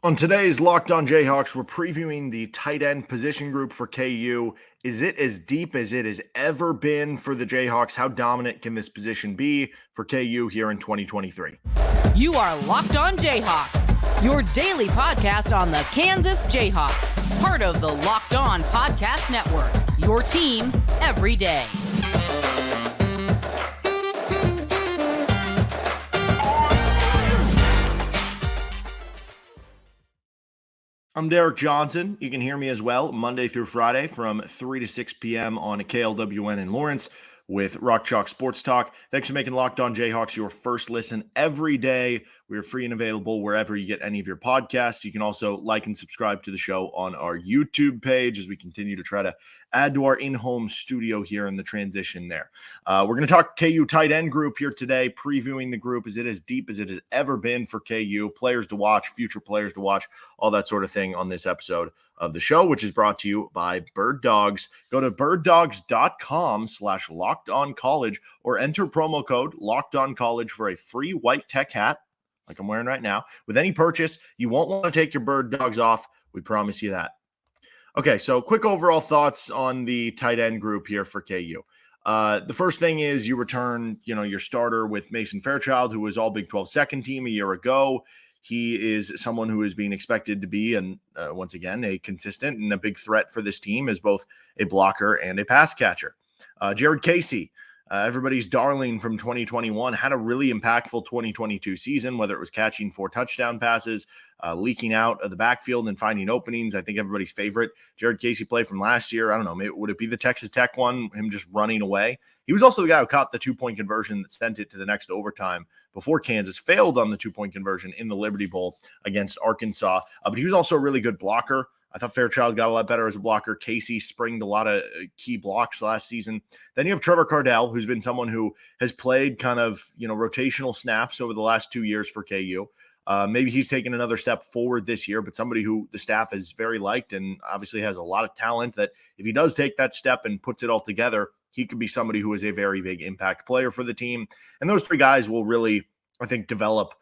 On today's Locked On Jayhawks, we're previewing the tight end position group for KU. Is it as deep as it has ever been for the Jayhawks? How dominant can this position be for KU here in 2023? You are Locked On Jayhawks, your daily podcast on the Kansas Jayhawks, part of the Locked On Podcast Network, your team every day. I'm Derek Johnson. You can hear me as well Monday through Friday from 3 to 6 p.m. on KLWN in Lawrence with Rock Chalk Sports Talk. Thanks for making Locked On Jayhawks your first listen every day. We are free and available wherever you get any of your podcasts. You can also like and subscribe to the show on our YouTube page as we continue to try to add to our in-home studio here in the transition there. We're going to talk KU tight end group here today, previewing the group. Is it as deep as it has ever been for KU? Players to watch, future players to watch, all that sort of thing on this episode of the show, which is brought to you by Birddogs. Go to birddogs.com/lockedoncollege or enter promo code LockedOnCollege for a free white tech hat, like I'm wearing right now. With any purchase, you won't want to take your Bird Dogs off. We promise you that. Okay, so quick overall thoughts on the tight end group here for KU. The first thing is you return, your starter with Mason Fairchild, who was all Big 12 second team a year ago. He is someone who is being expected to be, and once again, a consistent and a big threat for this team as both a blocker and a pass catcher. Jared Casey, everybody's darling from 2021, had a really impactful 2022 season, whether it was catching 4 touchdown passes, leaking out of the backfield and finding openings. I think everybody's favorite Jared Casey play from last year, I don't know, maybe would it be the Texas Tech one, him just running away? He was also the guy who caught the 2-point conversion that sent it to the next overtime before Kansas failed on the 2-point conversion in the Liberty Bowl against Arkansas. But he was also a really good blocker. I thought Fairchild got a lot better as a blocker. Casey springed a lot of key blocks last season. Then you have Trevor Kardell, who's been someone who has played kind of, rotational snaps over the last 2 years for KU. Maybe he's taken another step forward this year, but somebody who the staff has very liked and obviously has a lot of talent that if he does take that step and puts it all together, he could be somebody who is a very big impact player for the team. And those 3 guys will really, I think, develop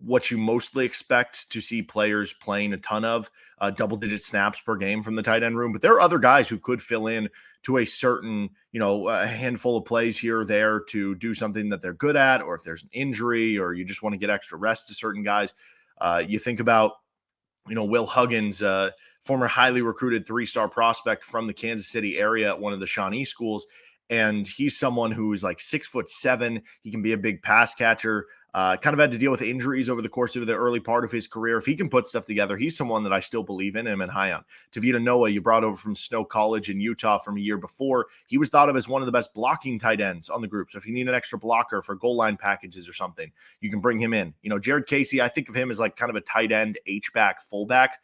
what you mostly expect to see players playing a ton of, double-digit snaps per game from the tight end room. But there are other guys who could fill in to a certain, a handful of plays here or there to do something that they're good at, or if there's an injury or you just want to get extra rest to certain guys. You think about, Will Huggins, former highly recruited 3-star prospect from the Kansas City area at one of the Shawnee schools. And he's someone who is like 6'7". He can be a big pass catcher. Kind of had to deal with injuries over the course of the early part of his career. If he can put stuff together, he's someone that I still believe in and am high on. Tavita Noah, you brought over from Snow College in Utah from a year before. He was thought of as one of the best blocking tight ends on the group. So if you need an extra blocker for goal line packages or something, you can bring him in. Jared Casey, I think of him as like kind of a tight end, H-back, fullback,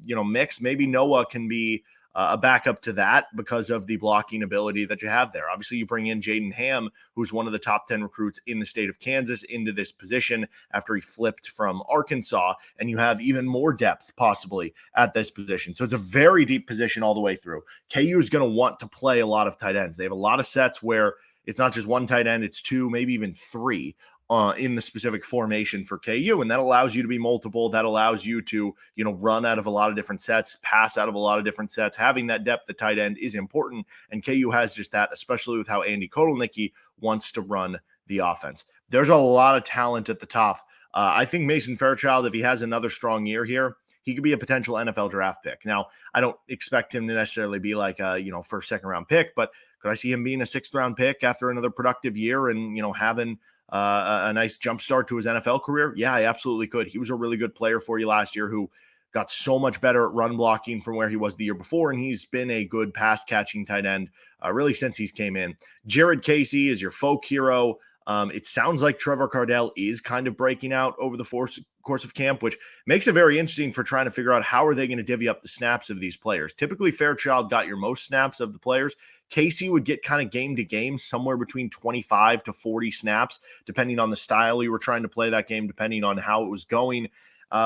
mix. Maybe Noah can be a backup to that because of the blocking ability that you have there. Obviously, you bring in Jaden Ham, who's one of the top 10 recruits in the state of Kansas, into this position after he flipped from Arkansas, and you have even more depth possibly at this position. So it's a very deep position all the way through. KU is going to want to play a lot of tight ends. They have a lot of sets where it's not just one tight end, it's 2, maybe even 3. In the specific formation for KU, and that allows you to be multiple. That allows you to, run out of a lot of different sets, pass out of a lot of different sets. Having that depth at tight end is important, and KU has just that, especially with how Andy Kotelnicki wants to run the offense. There's a lot of talent at the top. I think Mason Fairchild, if he has another strong year here, he could be a potential NFL draft pick. Now, I don't expect him to necessarily be like a, first, second round pick, but could I see him being a 6th round pick after another productive year and, having a nice jump start to his NFL career? Yeah, I absolutely could. He was a really good player for you last year who got so much better at run blocking from where he was the year before, and he's been a good pass-catching tight end really since he's came in. Jared Casey is your folk hero. It sounds like Trevor Kardell is kind of breaking out over the course of camp, which makes it very interesting for trying to figure out how are they going to divvy up the snaps of these players. Typically, Fairchild got your most snaps of the players. Casey would get kind of game to game, somewhere between 25 to 40 snaps, depending on the style you were trying to play that game, depending on how it was going.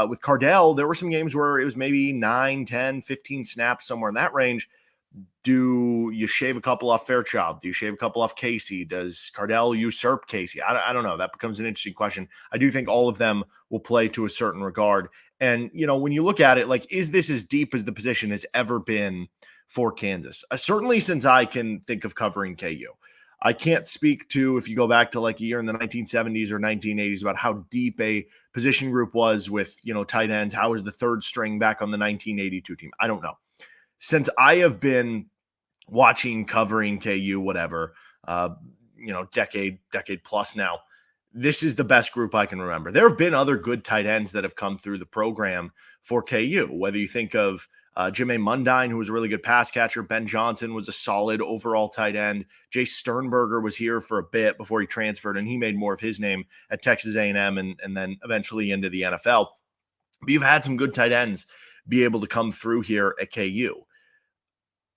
With Kardell, there were some games where it was maybe 9, 10, 15 snaps, somewhere in that range. Do you shave a couple off Fairchild? Do you shave a couple off Casey? Does Kardell usurp Casey? I don't know. That becomes an interesting question. I do think all of them will play to a certain regard. And, when you look at it, like, is this as deep as the position has ever been for Kansas? Certainly since I can think of covering KU. I can't speak to, if you go back to like a year in the 1970s or 1980s, about how deep a position group was with, tight ends. How was the third string back on the 1982 team? I don't know. Since I have been watching, covering KU, whatever, decade plus now, this is the best group I can remember. There have been other good tight ends that have come through the program for KU, whether you think of Jim A. Mundine, who was a really good pass catcher. Ben Johnson was a solid overall tight end. Jay Sternberger was here for a bit before he transferred, and he made more of his name at Texas A&M and then eventually into the NFL. But you've had some good tight ends be able to come through here at KU.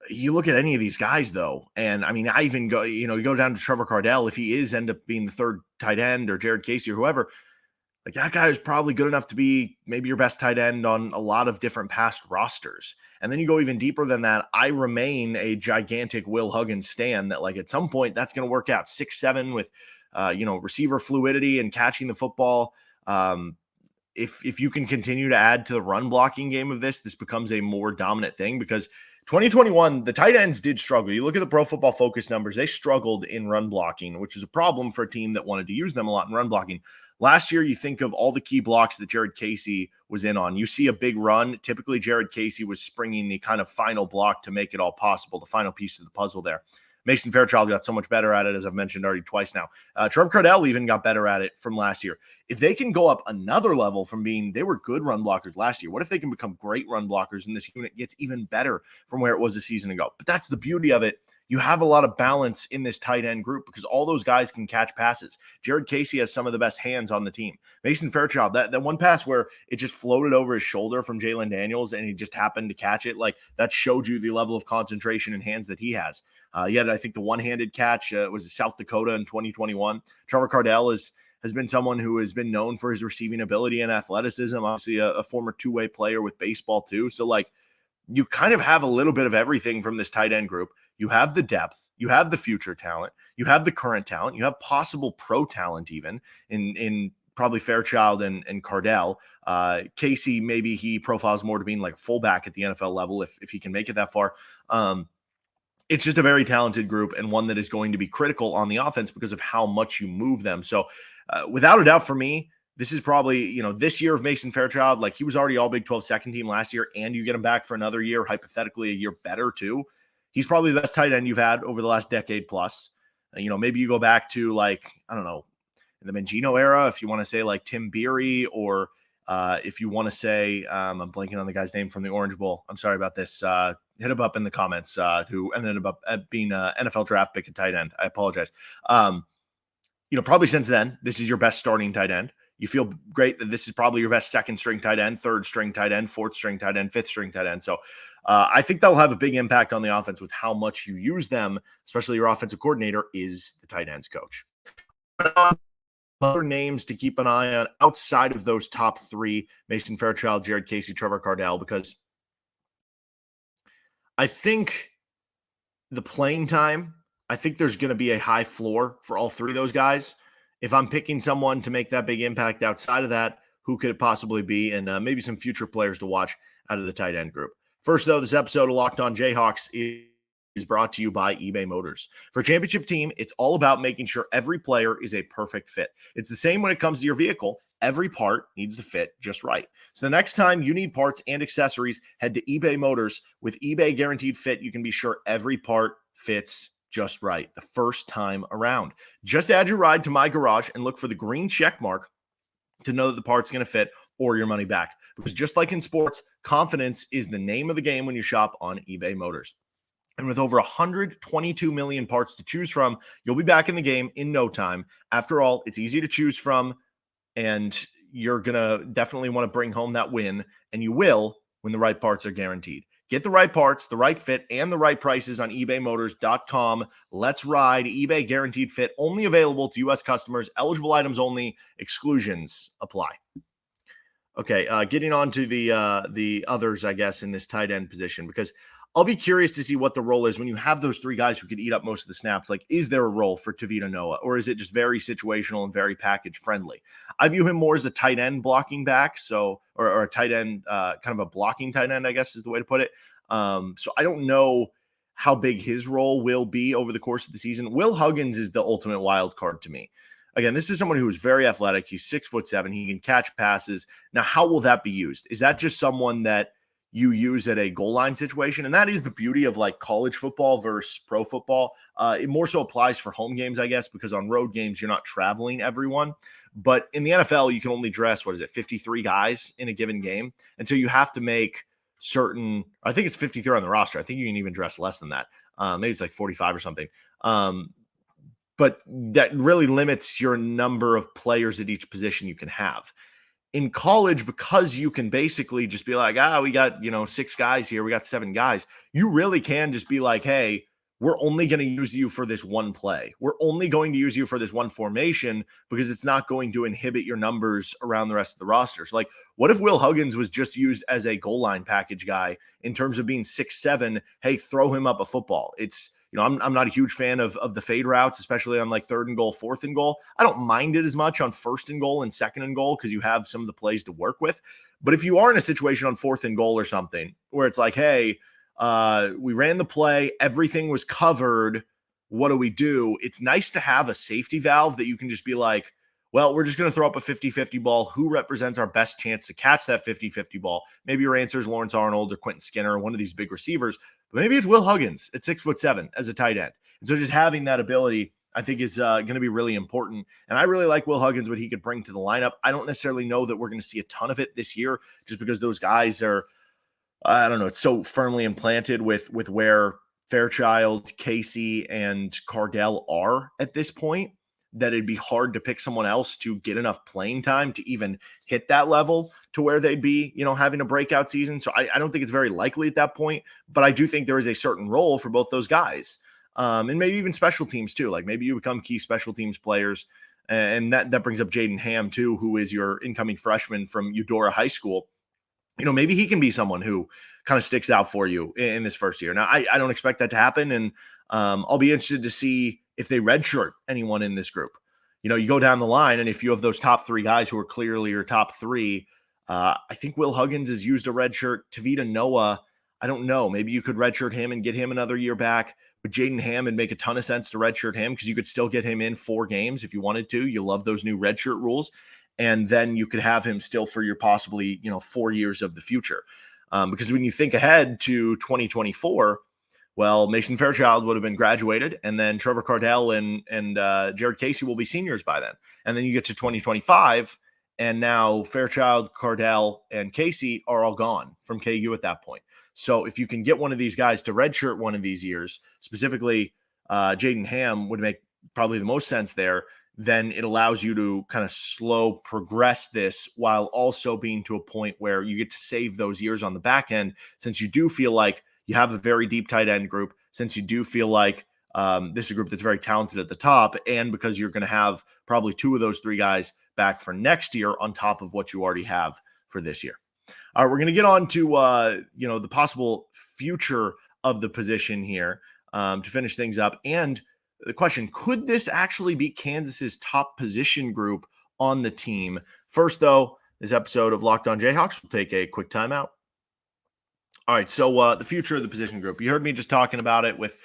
You look at any of these guys, though, and I mean, I even go, you go down to Trevor Kardell. If he is end up being the third tight end, or Jared Casey or whoever, like, that guy is probably good enough to be maybe your best tight end on a lot of different past rosters. And then you go even deeper than that. I remain a gigantic Will Huggins stan that, like, at some point that's going to work out. 6'7" with, receiver fluidity and catching the football. If you can continue to add to the run blocking game of this becomes a more dominant thing, because 2021, the tight ends did struggle. You look at the Pro Football Focus numbers, they struggled in run blocking, which is a problem for a team that wanted to use them a lot in run blocking. Last year, you think of all the key blocks that Jared Casey was in on. You see a big run. Typically, Jared Casey was springing the kind of final block to make it all possible, the final piece of the puzzle there. Mason Fairchild got so much better at it, as I've mentioned already twice now. Trevor Kardell even got better at it from last year. If they can go up another level from being, they were good run blockers last year, what if they can become great run blockers and this unit gets even better from where it was a season ago? But that's the beauty of it. You have a lot of balance in this tight end group because all those guys can catch passes. Jared Casey has some of the best hands on the team. Mason Fairchild, that one pass where it just floated over his shoulder from Jalen Daniels and he just happened to catch it, like, that showed you the level of concentration and hands that he has. Yet I think the one-handed catch was in South Dakota in 2021. Trevor Kardell has been someone who has been known for his receiving ability and athleticism, obviously a former two-way player with baseball too. So, like, you kind of have a little bit of everything from this tight end group. You have the depth, you have the future talent, you have the current talent, you have possible pro talent even in probably Fairchild and Kardell. Casey, maybe he profiles more to being like fullback at the NFL level if he can make it that far. It's just a very talented group and one that is going to be critical on the offense because of how much you move them. So without a doubt for me, this is probably, this year of Mason Fairchild, like, he was already all Big 12 second team last year, and you get him back for another year, hypothetically a year better too. He's probably the best tight end you've had over the last decade plus. Maybe you go back to, like, I don't know, in the Mangino era, if you want to say like Tim Beery, or if you want to say, I'm blanking on the guy's name from the Orange Bowl. I'm sorry about this. Hit him up in the comments, who ended up being an NFL draft pick at tight end. I apologize. Probably since then, this is your best starting tight end. You feel great that this is probably your best second string tight end, third string tight end, fourth string tight end, fifth string tight end. So I think that'll have a big impact on the offense with how much you use them, especially your offensive coordinator is the tight ends coach. Other names to keep an eye on outside of those top three: Mason Fairchild, Jared Casey, Trevor Kardell, because I think the playing time, I think there's going to be a high floor for all three of those guys. If I'm picking someone to make that big impact outside of that, who could it possibly be? And maybe some future players to watch out of the tight end group. First, though, this episode of Locked On Jayhawks is brought to you by eBay Motors. For a championship team, it's all about making sure every player is a perfect fit. It's the same when it comes to your vehicle. Every part needs to fit just right. So the next time you need parts and accessories, head to eBay Motors. With eBay Guaranteed Fit, you can be sure every part fits just right the first time around. Just add your ride to My Garage and look for the green check mark to know that the part's going to fit, or your money back. Because just like in sports, confidence is the name of the game when you shop on eBay Motors. And with over 122 million parts to choose from, you'll be back in the game in no time. After all, it's easy to choose from, and you're going to definitely want to bring home that win, and you will when the right parts are guaranteed. Get the right parts, the right fit, and the right prices on ebaymotors.com. Let's ride. eBay Guaranteed Fit, only available to U.S. customers. Eligible items only. Exclusions apply. Okay, getting on to the others, I guess, in this tight end position, because I'll be curious to see what the role is when you have those three guys who could eat up most of the snaps. Like, is there a role for Tavita Noah, or is it just very situational and very package friendly? I view him more as a tight end blocking back, or a tight end, kind of a blocking tight end, I guess is the way to put it. So I don't know how big his role will be over the course of the season. Will Huggins is the ultimate wild card to me. Again, this is someone who is very athletic. He's 6'7". He can catch passes. Now, how will that be used? Is that just someone that you use at a goal line situation? And that is the beauty of like college football versus pro football. It more so applies for home games, I guess, because on road games, you're not traveling everyone. But in the NFL, you can only dress, 53 guys in a given game. And so you have to make certain, I think it's 53 on the roster. I think you can even dress less than that. Maybe it's like 45 or something. But that really limits your number of players at each position you can have. In college, because you can basically just be like, we got, 6 guys here, we got 7 guys, you really can just be like, hey, we're only going to use you for this one play. We're only going to use you for this one formation because it's not going to inhibit your numbers around the rest of the roster. So, like, what if Will Huggins was just used as a goal line package guy in terms of being 6'7"? Hey, throw him up a football. It's, I'm not a huge fan of the fade routes, especially on like 3rd and goal, 4th and goal. I don't mind it as much on 1st and goal and 2nd and goal because you have some of the plays to work with. But if you are in a situation on 4th and goal or something where it's like, hey, we ran the play, everything was covered, what do we do? It's nice to have a safety valve that you can just be like, well, we're just going to throw up a 50-50 ball. Who represents our best chance to catch that 50-50 ball? Maybe your answer is Lawrence Arnold or Quentin Skinner or one of these big receivers. But maybe it's Will Huggins at 6'7" as a tight end. And so just having that ability, I think, is going to be really important. And I really like Will Huggins, what he could bring to the lineup. I don't necessarily know that we're going to see a ton of it this year just because those guys are, I don't know, it's so firmly implanted with where Fairchild, Casey, and Kardell are at this point that it'd be hard to pick someone else to get enough playing time to even hit that level to where they'd be, having a breakout season. So I don't think it's very likely at that point, but I do think there is a certain role for both those guys. And maybe even special teams too. Like maybe you become key special teams players. And that brings up Jaden Ham too, who is your incoming freshman from Eudora High School. Maybe he can be someone who kind of sticks out for you in this first year. Now, I don't expect that to happen. And I'll be interested to see if they redshirt anyone in this group. You go down the line, and if you have those top 3 guys who are clearly your top 3, I think Will Huggins has used a redshirt. Tavita Noah, I don't know. Maybe you could redshirt him and get him another year back. But Jaden Ham, it'd make a ton of sense to redshirt him because you could still get him in 4 games if you wanted to. You love those new redshirt rules. And then you could have him still for your possibly, 4 years of the future. Because when you think ahead to 2024, well, Mason Fairchild would have been graduated, and then Trevor Kardell and Jared Casey will be seniors by then. And then you get to 2025, and now Fairchild, Kardell, and Casey are all gone from KU at that point. So if you can get one of these guys to redshirt one of these years, specifically Jaden Ham would make probably the most sense there, then it allows you to kind of slow progress this while also being to a point where you get to save those years on the back end, since you do feel like you have a very deep tight end group, since you do feel like this is a group that's very talented at the top, and because you're going to have probably 2 of those 3 guys back for next year on top of what you already have for this year. All right, we're going to get on to the possible future of the position here to finish things up. And the question, could this actually be Kansas's top position group on the team? First, though, this episode of Locked On Jayhawks will take a quick timeout. All right, so the future of the position group. You heard me just talking about it with,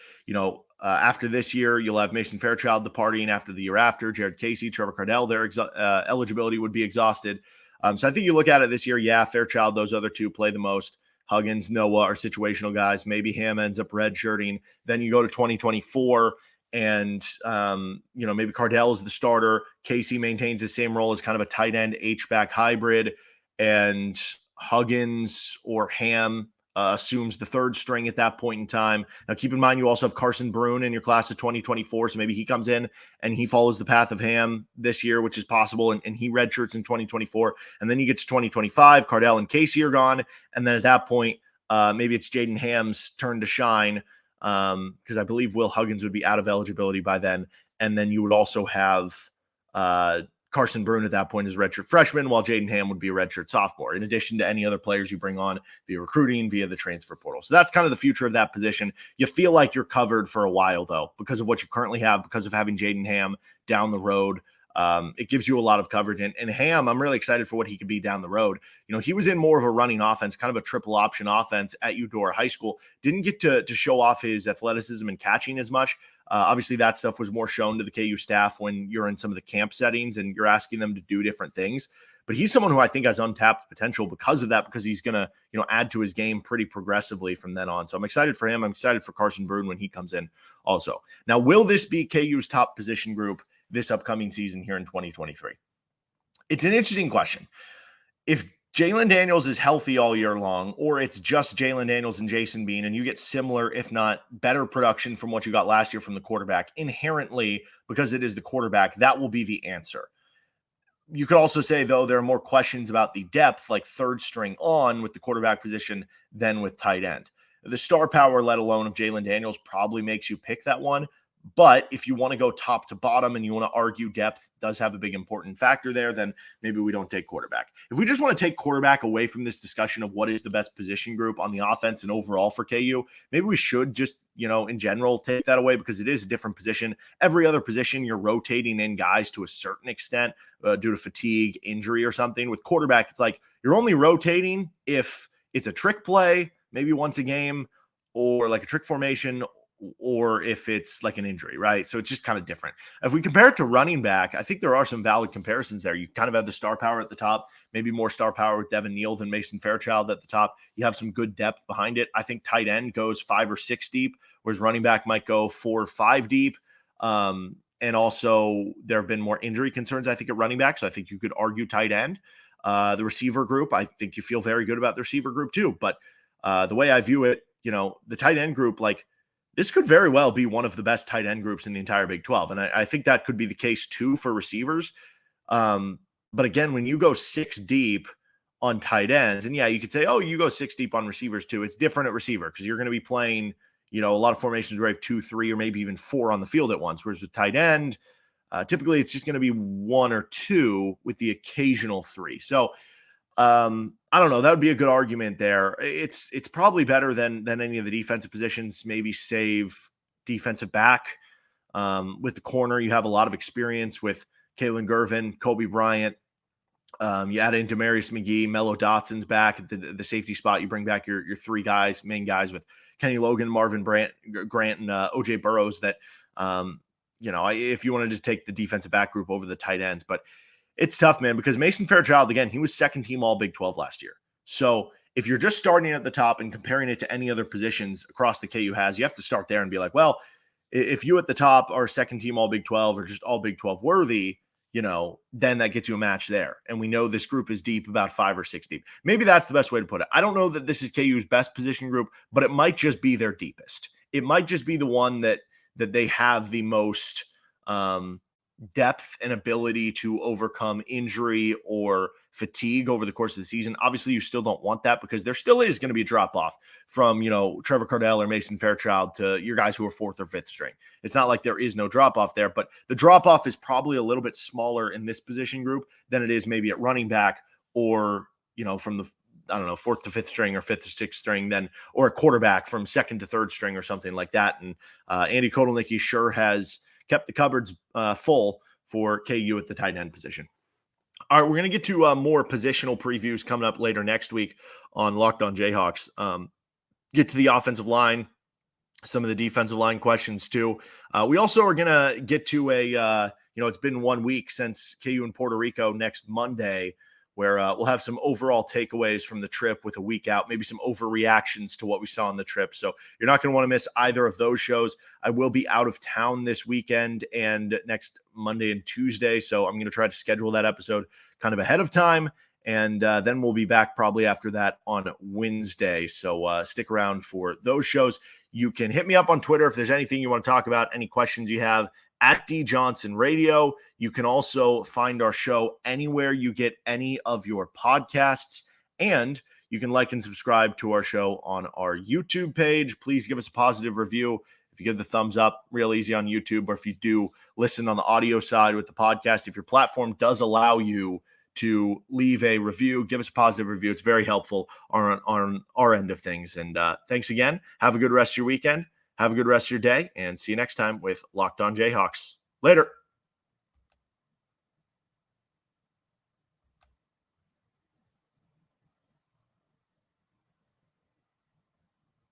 after this year, you'll have Mason Fairchild departing after the year after, Jared Casey, Trevor Kardell, their eligibility would be exhausted. So I think you look at it this year, Fairchild, those other 2 play the most. Huggins, Noah are situational guys. Maybe Ham ends up redshirting. Then you go to 2024, and, maybe Kardell is the starter. Casey maintains the same role as kind of a tight end H-back hybrid, and Huggins or Ham assumes the 3rd string at that point in time. Now, keep in mind, you also have Carson Brune in your class of 2024, so maybe he comes in and he follows the path of Ham this year, which is possible, and he redshirts in 2024. And then you get to 2025, Kardell and Casey are gone, and then at that point, maybe it's Jaden Ham's turn to shine, because I believe Will Huggins would be out of eligibility by then. And then you would also have Carson Bruin at that point is a redshirt freshman, while Jaden Ham would be a redshirt sophomore, in addition to any other players you bring on via recruiting, via the transfer portal. So that's kind of the future of that position. You feel like you're covered for a while, though, because of what you currently have, because of having Jaden Ham down the road. It gives you a lot of coverage. And Ham, I'm really excited for what he could be down the road. He was in more of a running offense, kind of a triple option offense at Eudora High School. Didn't get to show off his athleticism and catching as much. Obviously, that stuff was more shown to the KU staff when you're in some of the camp settings and you're asking them to do different things. But he's someone who I think has untapped potential because of that, because he's going to, add to his game pretty progressively from then on. So I'm excited for him. I'm excited for Carson Bruin when he comes in also. Now, will this be KU's top position group this upcoming season here in 2023? It's an interesting question. If Jalen Daniels is healthy all year long, or it's just Jalen Daniels and Jason Bean, and you get similar, if not better production from what you got last year from the quarterback, inherently, because it is the quarterback, that will be the answer. You could also say, though, there are more questions about the depth, like third string on with the quarterback position than with tight end. The star power, let alone of Jalen Daniels, probably makes you pick that one. But if you want to go top to bottom and you want to argue depth does have a big important factor there, then maybe we don't take quarterback. If we just want to take quarterback away from this discussion of what is the best position group on the offense and overall for KU, maybe we should just, in general, take that away, because it is a different position. Every other position, you're rotating in guys to a certain extent due to fatigue, injury, or something. With quarterback, it's like you're only rotating if it's a trick play, maybe once a game, or like a trick formation, or if it's like an injury, right? So it's just kind of different. If we compare it to running back, I think there are some valid comparisons there. You kind of have the star power at the top, maybe more star power with Devin Neal than Mason Fairchild at the top. You have some good depth behind it. I think tight end goes 5 or 6 deep, whereas running back might go 4 or 5 deep. And also there have been more injury concerns, I think, at running back. So I think you could argue tight end. The receiver group, I think you feel very good about the receiver group too. But the way I view it, the tight end group, like, this could very well be one of the best tight end groups in the entire Big 12. And I think that could be the case too for receivers. But again, when you go 6 deep on tight ends, and yeah, you could say, oh, you go 6 deep on receivers too. It's different at receiver because you're going to be playing, a lot of formations where you have 2, 3, or maybe even 4 on the field at once. Whereas with tight end, typically it's just going to be 1 or 2 with the occasional 3. So I don't know. That would be a good argument there. It's probably better than any of the defensive positions, maybe save defensive back. With the corner, you have a lot of experience with Kalen Gervin, Kobe Bryant. You add in Demarius McGee, Mello Dotson's back at the safety spot. You bring back your 3 guys, main guys, with Kenny Logan, Marvin Grant, and OJ Burrows that, if you wanted to take the defensive back group over the tight ends. But it's tough, man, because Mason Fairchild, again, he was second team all Big 12 last year. So if you're just starting at the top and comparing it to any other positions across the KU has, you have to start there and be like, well, if you at the top are second team all Big 12 or just all Big 12 worthy, then that gets you a match there. And we know this group is deep, about 5 or 6 deep. Maybe that's the best way to put it. I don't know that this is KU's best position group, but it might just be their deepest. It might just be the one that they have the most depth and ability to overcome injury or fatigue over the course of the season. Obviously, you still don't want that because there still is going to be a drop-off from, Trevor Kardell or Mason Fairchild to your guys who are 4th or 5th string. It's not like there is no drop-off there, but the drop-off is probably a little bit smaller in this position group than it is maybe at running back or, from the 4th to 5th string or 5th to 6th string then, or a quarterback from 2nd to 3rd string or something like that. And Andy Kotelnicki sure has kept the cupboards full for KU at the tight end position. All right, we're going to get to more positional previews coming up later next week on Locked On Jayhawks. Get to the offensive line, some of the defensive line questions too. We also are going to get to it's been 1 week since KU in Puerto Rico next Monday, where we'll have some overall takeaways from the trip with a week out, maybe some overreactions to what we saw on the trip. So you're not going to want to miss either of those shows. I will be out of town this weekend and next Monday and Tuesday. So I'm going to try to schedule that episode kind of ahead of time. And then we'll be back probably after that on Wednesday. So stick around for those shows. You can hit me up on Twitter if there's anything you want to talk about, any questions you have, at D Johnson Radio. You can also find our show anywhere you get any of your podcasts, and you can like and subscribe to our show on our YouTube page. Please give us a positive review If you give the thumbs up, real easy on YouTube, or if you do listen on the audio side with the podcast, if your platform does allow you to leave a review, give us a positive review. It's very helpful on our end of things. And thanks again. Have a good rest of your weekend. Have a good rest of your day, and see you next time with Locked On Jayhawks. Later.